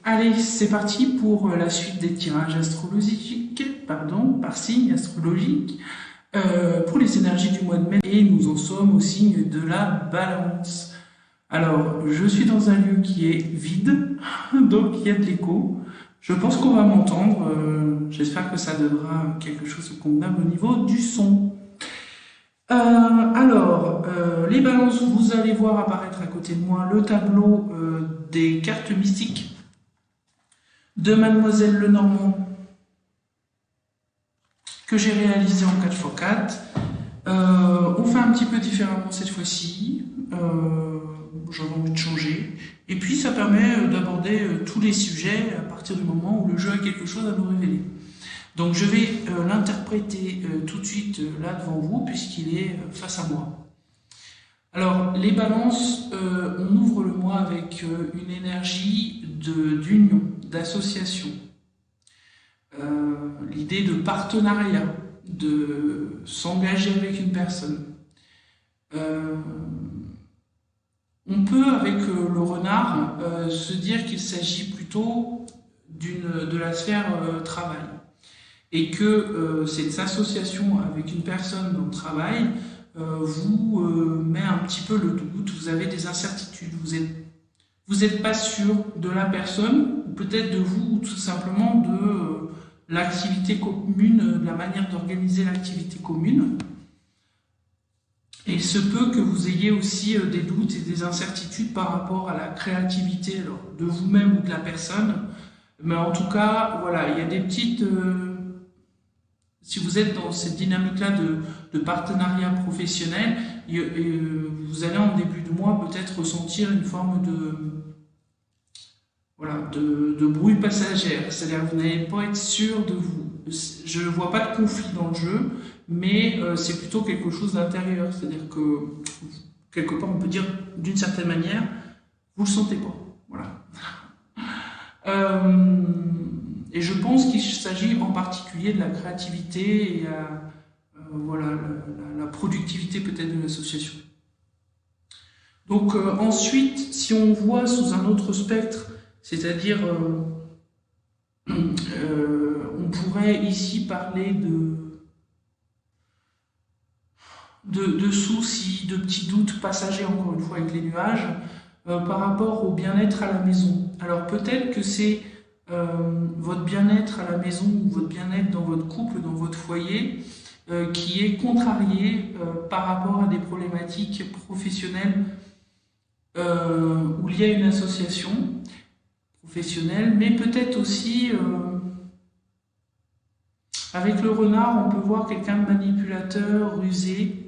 Allez, c'est parti pour la suite des tirages astrologiques, pardon, par signe astrologique, pour les énergies du mois de mai, et nous en sommes au signe de la Balance. Alors, je suis dans un lieu qui est vide, donc il y a de l'écho. Je pense qu'on va m'entendre, j'espère que ça donnera quelque chose de convenable au niveau du son. Les balances, vous allez voir apparaître à côté de moi le tableau des cartes mystiques de Mademoiselle Lenormand que j'ai réalisé en 4x4. On fait un petit peu différemment cette fois-ci. J'avais envie de changer. Et puis ça permet d'aborder tous les sujets à partir du moment où le jeu a quelque chose à nous révéler. Donc je vais l'interpréter tout de suite là devant vous puisqu'il est face à moi. Alors les balances, on ouvre le mois avec une énergie d'union, d'association. L'idée de partenariat, de s'engager avec une personne. On peut, avec le renard, se dire qu'il s'agit plutôt de la sphère travail. Et que cette association avec une personne dans le travail vous met un petit peu le doute, vous avez des incertitudes, vous êtes pas sûr de la personne, ou peut-être de vous, ou tout simplement de l'activité commune, de la manière d'organiser l'activité commune. Et il se peut que vous ayez aussi des doutes et des incertitudes par rapport à la créativité alors, de vous-même ou de la personne. Mais en tout cas, voilà, il y a des petites... si vous êtes dans cette dynamique-là de partenariat professionnel, vous allez en début de mois peut-être ressentir une forme de brouille passagère. C'est-à-dire que vous n'allez pas être sûr de vous. Je ne vois pas de conflit dans le jeu, mais c'est plutôt quelque chose d'intérieur. C'est-à-dire que, quelque part, on peut dire d'une certaine manière, vous ne le sentez pas. Voilà. Et je pense qu'il s'agit en particulier de la créativité et voilà, la productivité peut-être de l'association. Donc ensuite, si on voit sous un autre spectre, c'est-à-dire on pourrait ici parler de soucis, de petits doutes passagers, encore une fois avec les nuages, par rapport au bien-être à la maison. Alors peut-être que c'est votre bien-être à la maison ou votre bien-être dans votre couple, dans votre foyer, qui est contrarié par rapport à des problématiques professionnelles où il y a une association professionnelle, mais peut-être aussi avec le renard, on peut voir quelqu'un de manipulateur, rusé.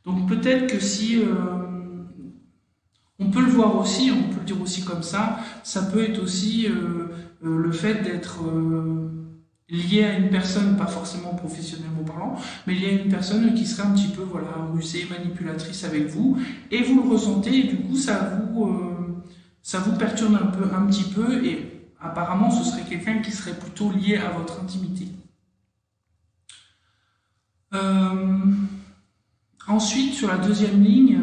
Donc peut-être que si... on peut le voir aussi, on peut le dire aussi comme ça peut être aussi le fait d'être lié à une personne, pas forcément professionnellement parlant, mais lié à une personne qui serait un petit peu voilà, rusée, manipulatrice avec vous, et vous le ressentez, et du coup ça vous perturbe un petit peu, et apparemment ce serait quelqu'un qui serait plutôt lié à votre intimité. Ensuite, sur la deuxième ligne,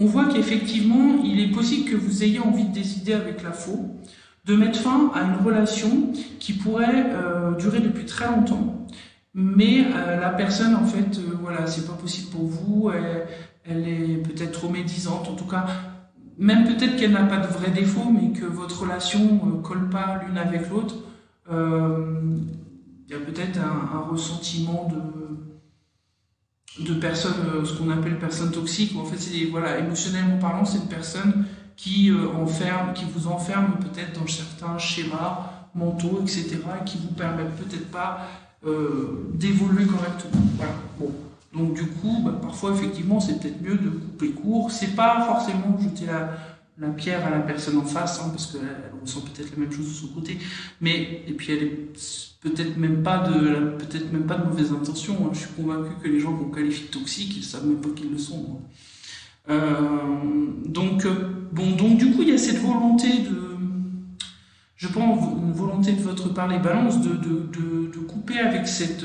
on voit qu'effectivement, il est possible que vous ayez envie de décider avec la faux, de mettre fin à une relation qui pourrait durer depuis très longtemps, mais la personne, en fait, voilà, c'est pas possible pour vous, elle est peut-être trop médisante, en tout cas, même peut-être qu'elle n'a pas de vrais défauts, mais que votre relation ne colle pas l'une avec l'autre. Il y a peut-être un ressentiment de personnes, ce qu'on appelle personnes toxiques, où en fait, voilà, émotionnellement parlant, c'est une personne qui vous enferme peut-être dans certains schémas mentaux, etc., et qui vous permettent peut-être pas d'évoluer correctement. Voilà. Bon. Donc du coup, parfois, effectivement, c'est peut-être mieux de couper court. C'est pas forcément jeter la pierre à la personne en face, hein, parce qu'elle ressent peut-être la même chose de son côté, et puis elle est peut-être même pas de mauvaises intentions, hein. Je suis convaincu que les gens qu'on qualifie de toxiques, ils savent même pas qu'ils le sont. Donc du coup, il y a cette volonté je pense, une volonté de votre part, les balances, de couper avec cette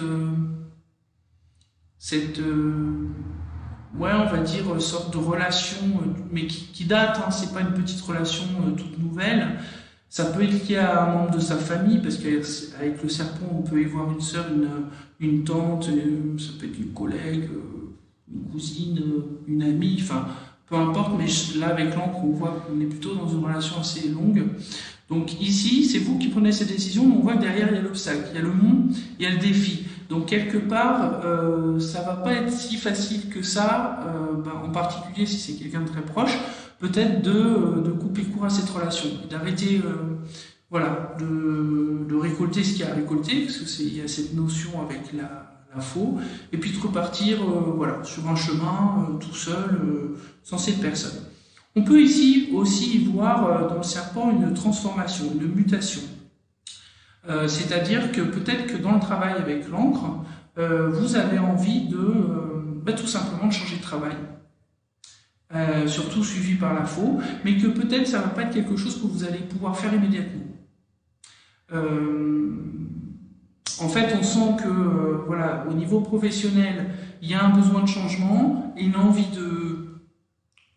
ouais, on va dire, sorte de relation, mais qui date, hein, c'est pas une petite relation toute nouvelle. Ça peut être lié à un membre de sa famille, parce qu'avec le serpent, on peut y voir une sœur, une tante, ça peut être une collègue, une cousine, une amie, enfin, peu importe, mais là, avec l'encre, on voit qu'on est plutôt dans une relation assez longue. Donc ici, c'est vous qui prenez ces décisions, mais on voit que derrière, il y a l'obstacle, il y a le mont, il y a le défi. Donc quelque part, ça va pas être si facile que ça, en particulier si c'est quelqu'un de très proche, peut-être de couper court à cette relation et d'arrêter voilà, de récolter ce qu'il y a à récolter, parce qu'il y a cette notion avec la faux, et puis de repartir voilà, sur un chemin tout seul, sans cette personne. On peut ici aussi voir dans le serpent une transformation, une mutation. C'est-à-dire que peut-être que dans le travail avec l'encre, vous avez envie de tout simplement de changer de travail. Surtout suivi par la faux, mais que peut-être ça ne va pas être quelque chose que vous allez pouvoir faire immédiatement. En fait, on sent que voilà, au niveau professionnel, il y a un besoin de changement et une envie de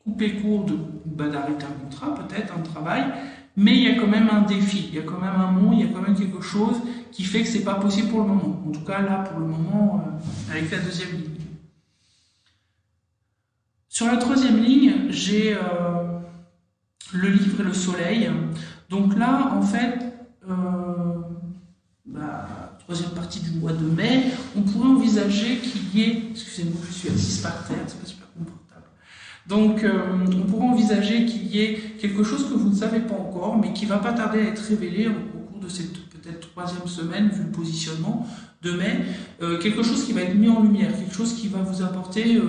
couper court, d'arrêter un contrat, peut-être un travail, mais il y a quand même un défi, il y a quand même un mot, il y a quand même quelque chose qui fait que c'est pas possible pour le moment. En tout cas, là, pour le moment, avec la deuxième ligne. Sur la troisième ligne, j'ai le livre et le soleil. Donc là, en fait, troisième partie du mois de mai, on pourrait envisager qu'il y ait, excusez-moi, je suis assise par terre, c'est pas super confortable. Donc, on pourrait envisager qu'il y ait quelque chose que vous ne savez pas encore, mais qui ne va pas tarder à être révélé au cours de cette peut-être troisième semaine, vu le positionnement de mai, quelque chose qui va être mis en lumière, quelque chose qui va vous apporter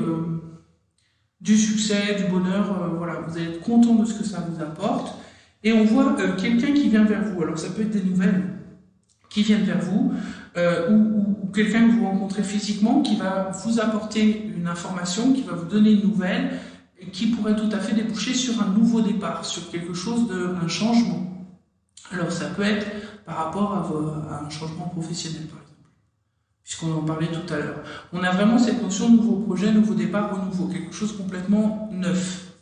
du succès, du bonheur, voilà, vous allez être content de ce que ça vous apporte. Et on voit quelqu'un qui vient vers vous. Alors ça peut être des nouvelles qui viennent vers vous, ou quelqu'un que vous rencontrez physiquement qui va vous apporter une information, qui va vous donner une nouvelle, et qui pourrait tout à fait déboucher sur un nouveau départ, sur quelque chose un changement. Alors ça peut être par rapport à un changement professionnel, par exemple, puisqu'on en parlait tout à l'heure. On a vraiment cette notion de nouveau projet, nouveau départ, renouveau, quelque chose complètement neuf.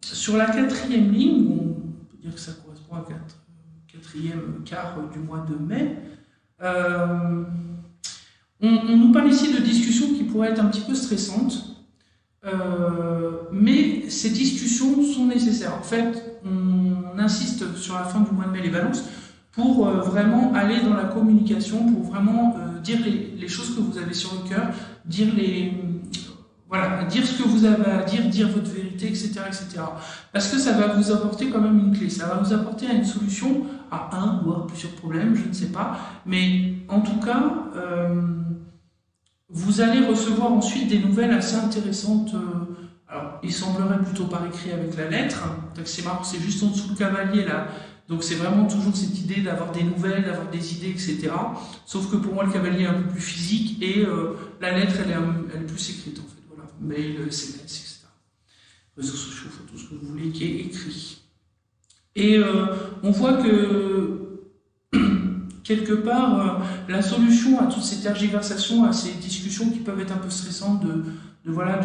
Sur la quatrième ligne, on peut dire que ça correspond à quatrième quart du mois de mai, on nous parle ici de discussions qui pourraient être un petit peu stressantes, mais ces discussions sont nécessaires. En fait, on insiste sur la fin du mois de mai, les balances, pour vraiment aller dans la communication, pour vraiment dire les choses que vous avez sur le cœur, voilà, dire ce que vous avez à dire votre vérité, etc., etc. Parce que ça va vous apporter quand même une clé, ça va vous apporter une solution à un ou à plusieurs problèmes, je ne sais pas. Mais en tout cas, vous allez recevoir ensuite des nouvelles assez intéressantes. Alors, il semblerait plutôt par écrit avec la lettre. Donc c'est marrant, c'est juste en dessous le cavalier là. Donc c'est vraiment toujours cette idée d'avoir des nouvelles, d'avoir des idées, etc. Sauf que pour moi, le cavalier est un peu plus physique et la lettre, elle est plus écrite en fait. Voilà, mail, SMS, etc. Réseaux sociaux, tout ce que vous voulez qui est écrit. Et on voit que quelque part, la solution à toutes ces tergiversations, à ces discussions qui peuvent être un peu stressantes de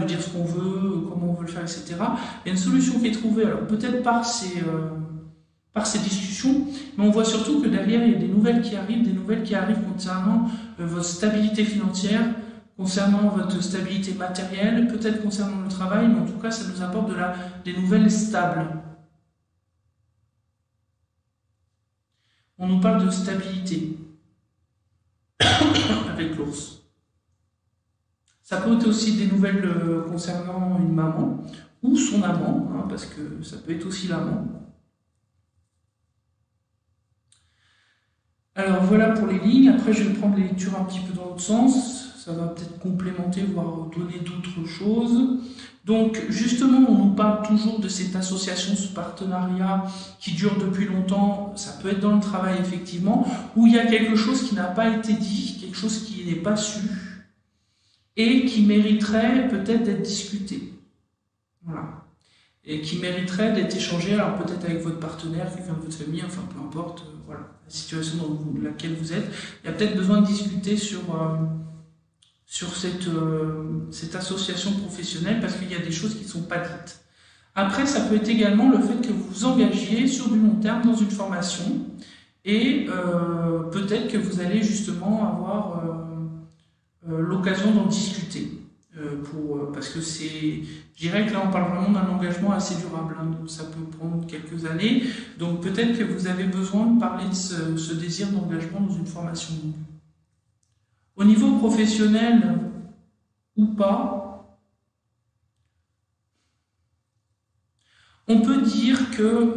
dire ce qu'on veut, comment on veut le faire, etc. Il y a une solution qui est trouvée, alors peut-être par ces discussions, mais on voit surtout que derrière, il y a des nouvelles qui arrivent concernant votre stabilité financière, concernant votre stabilité matérielle, peut-être concernant le travail, mais en tout cas, ça nous apporte des nouvelles stables. On nous parle de stabilité avec l'ours. Ça peut être aussi des nouvelles concernant une maman ou son amant, hein, parce que ça peut être aussi l'amant. Alors voilà pour les lignes. Après, je vais prendre les lectures un petit peu dans l'autre sens. Ça va peut-être complémenter, voire donner d'autres choses. Donc, justement, on nous parle toujours de cette association, ce partenariat qui dure depuis longtemps. Ça peut être dans le travail, effectivement, où il y a quelque chose qui n'a pas été dit, quelque chose qui n'est pas su, et qui mériterait peut-être d'être discuté. Voilà. Et qui mériterait d'être échangé, alors peut-être avec votre partenaire, quelqu'un de votre famille, enfin peu importe, voilà, la situation dans laquelle vous êtes. Il y a peut-être besoin de discuter sur sur cette association professionnelle parce qu'il y a des choses qui ne sont pas dites. Après, ça peut être également le fait que vous vous engagiez sur du long terme dans une formation et peut-être que vous allez justement avoir l'occasion d'en discuter. Parce que je dirais que là on parle vraiment d'un engagement assez durable, hein, donc ça peut prendre quelques années, donc peut-être que vous avez besoin de parler de ce désir d'engagement dans une formation longue. Au niveau professionnel ou pas, on peut dire que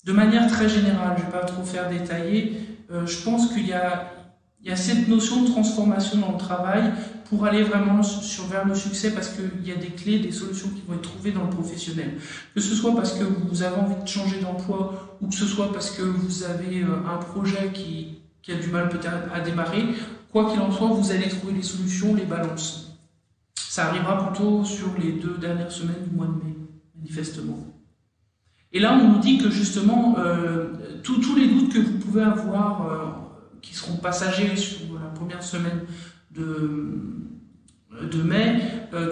de manière très générale, je ne vais pas trop faire détailler, je pense qu'il y a cette notion de transformation dans le travail pour aller vraiment vers le succès parce qu'il y a des clés, des solutions qui vont être trouvées dans le professionnel. Que ce soit parce que vous avez envie de changer d'emploi ou que ce soit parce que vous avez un projet qui a du mal peut-être à démarrer, quoi qu'il en soit, vous allez trouver les solutions, les balances. Ça arrivera plutôt sur les 2 dernières semaines du mois de mai, manifestement. Et là, on nous dit que justement, tous les doutes que vous pouvez avoir qui seront passagers sur la première semaine de mai,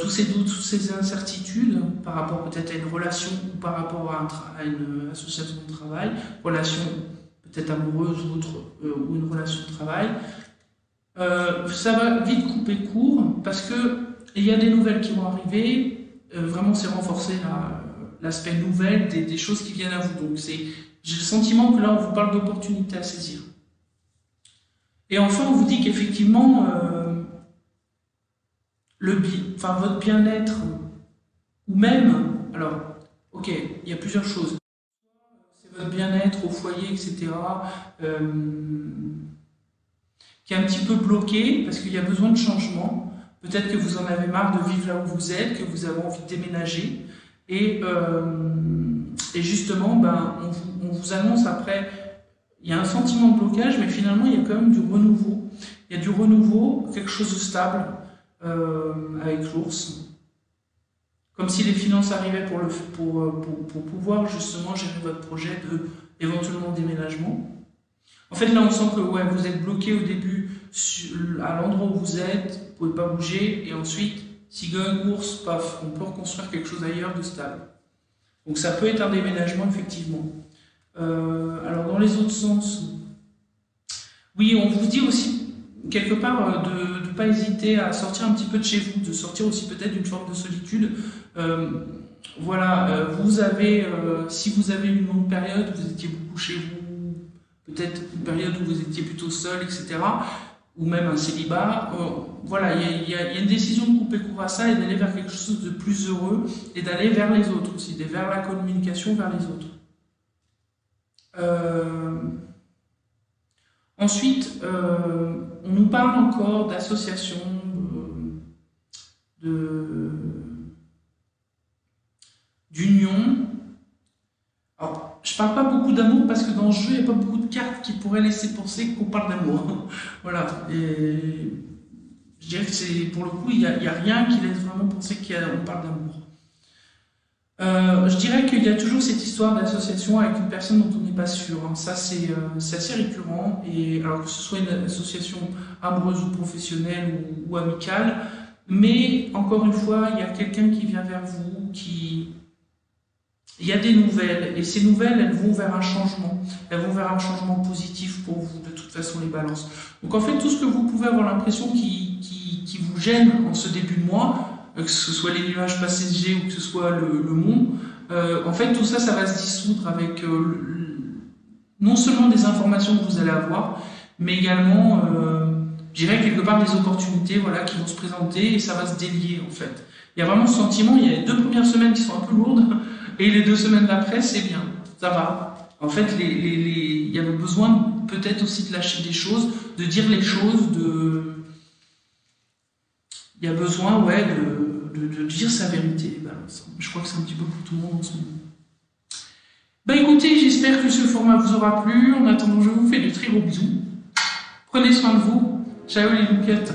tous ces doutes, toutes ces incertitudes par rapport peut-être à une relation ou par rapport à une association de travail, relation peut-être amoureuse ou autre, ou une relation de travail, ça va vite couper court parce qu'il y a des nouvelles qui vont arriver, vraiment c'est renforcer l'aspect nouvelle des choses qui viennent à vous. Donc j'ai le sentiment que là on vous parle d'opportunités à saisir. Et enfin, on vous dit qu'effectivement, votre bien-être, ou même, alors, ok, il y a plusieurs choses. C'est votre bien-être au foyer, etc., qui est un petit peu bloqué parce qu'il y a besoin de changement. Peut-être que vous en avez marre de vivre là où vous êtes, que vous avez envie de déménager. Et justement, on vous annonce après. Il y a un sentiment de blocage, mais finalement, il y a quand même du renouveau. Il y a du renouveau, quelque chose de stable avec l'ours. Comme si les finances arrivaient pour pouvoir justement gérer votre projet de éventuellement déménagement. En fait, là, on sent que ouais, vous êtes bloqué au début à l'endroit où vous êtes, vous ne pouvez pas bouger, et ensuite, si gagne ours, paf, on peut reconstruire quelque chose ailleurs de stable. Donc ça peut être un déménagement, effectivement. Alors dans les autres sens, oui, on vous dit aussi quelque part de ne pas hésiter à sortir un petit peu de chez vous, de sortir aussi peut-être d'une forme de solitude. Voilà, si vous avez une longue période, vous étiez beaucoup chez vous, peut-être une période où vous étiez plutôt seul, etc., ou même un célibat, voilà, il y a une décision de couper court à ça et d'aller vers quelque chose de plus heureux et d'aller vers les autres aussi, vers la communication vers les autres. Ensuite, on nous parle encore d'associations, d'union. Alors, je parle pas beaucoup d'amour parce que dans le jeu, il n'y a pas beaucoup de cartes qui pourraient laisser penser qu'on parle d'amour. Voilà. Et je dirais que pour le coup, il n'y a rien qui laisse vraiment penser qu'on parle d'amour. Je dirais qu'il y a toujours cette histoire d'association avec une personne dont on n'est pas sûr. Hein. Ça, c'est assez récurrent. Et alors que ce soit une association amoureuse ou professionnelle ou amicale, mais encore une fois, il y a quelqu'un qui vient vers vous, il y a des nouvelles, et ces nouvelles, elles vont vers un changement. Elles vont vers un changement positif pour vous, de toute façon, les balances. Donc en fait, tout ce que vous pouvez avoir l'impression qui vous gêne en ce début de mois, que ce soit les nuages passagers ou que ce soit le mont, en fait, tout ça, ça va se dissoudre avec non seulement des informations que vous allez avoir, mais également, je dirais, quelque part des opportunités voilà, qui vont se présenter et ça va se délier, en fait. Il y a vraiment ce sentiment, il y a les 2 premières semaines qui sont un peu lourdes, et les 2 semaines d'après, c'est bien, ça va. En fait, il y avait besoin peut-être aussi de lâcher des choses, de dire les choses, il y a besoin, ouais, de dire sa vérité. Ben, je crois que c'est un petit peu pour tout le monde en ce moment. Ben écoutez, j'espère que ce format vous aura plu. En attendant, je vous fais de très gros bisous. Prenez soin de vous. Ciao les louquettes.